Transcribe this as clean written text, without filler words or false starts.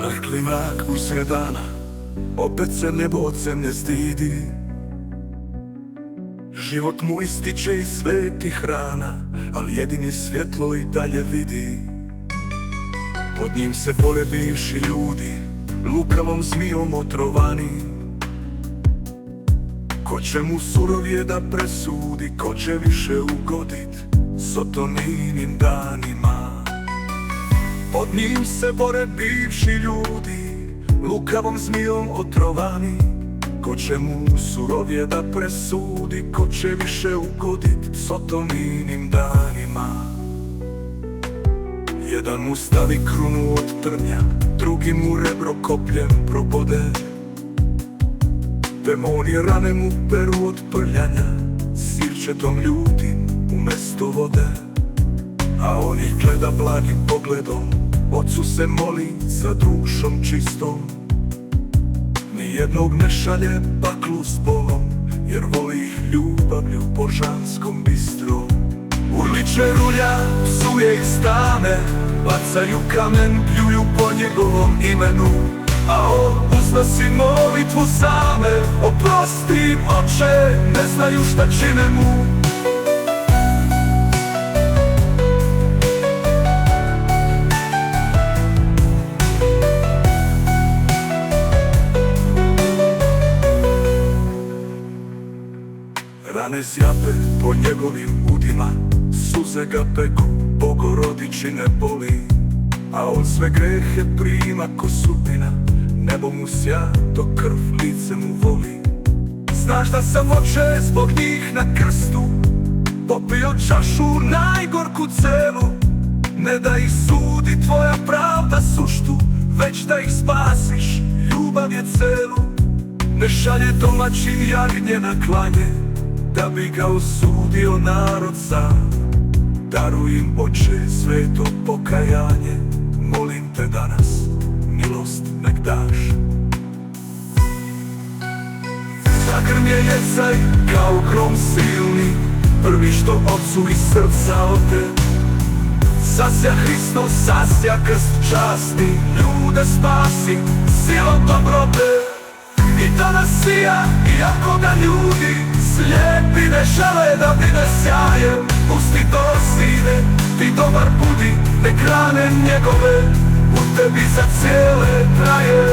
Mrkli mrak usred dana, opet se nebo od zemlje stidi. Život mu ističe iz svetih rana, ali jedini svjetlo i dalje vidi. Pod njim se bore bivši ljudi, lukavom zmijom otrovani. Ko će mu surovije da presudi, ko će više ugodit sotoninim danima. Pod njim se bore bivši ljudi, lukavom zmijom otrovani. Ko će mu surovije da presudi, ko će više ugodit sotoninim danima. Jedan mu stavi krunu od trnja, drugi mu rebro kopljem probode. Demoni rane mu peru od prljanja, sirčetom ljutim umesto vode. A on ih gleda blagim pogledom, Otcu se moli za dušom čistom. Nijednog ne šalje baklu s bolom, jer voli ih ljubavlju božanskom bistrom. Urliče rulja, psuje ih stane, bacaju kamen, pljuju po njegovom imenu. A on uznosi molitvu same, oprosti im oče, ne znaju šta čine mu. Rane zjape po njegovim udima, suze ga peku, Bogorodičine boli. A on sve grehe prima ko sudbina, nebo mu sja, dok krv lice mu voli. Znaš da sam oče zbog njih na krstu popio čašu najgorku celu. Ne da ih sudi tvoja pravda suštu, već da ih spasiš, ljubav je celu. Ne šalje domaćin jagnje na klanje, da bi ga osudio narod sam. Daruj im oče sveto pokajanje, molim te danas, milost nek daš. Zagrm je jecaj kao grom silni, prvi što Otcu iz srca ode. Sasja Hristos, sasja krst časti, ljude spasi silom dobrote. I danas sija, iako ga ljudi slijepi ne žele da vide sjajem. Pusti to sine, ti dobar budi, nek rane njegove u tebi za cijele traje.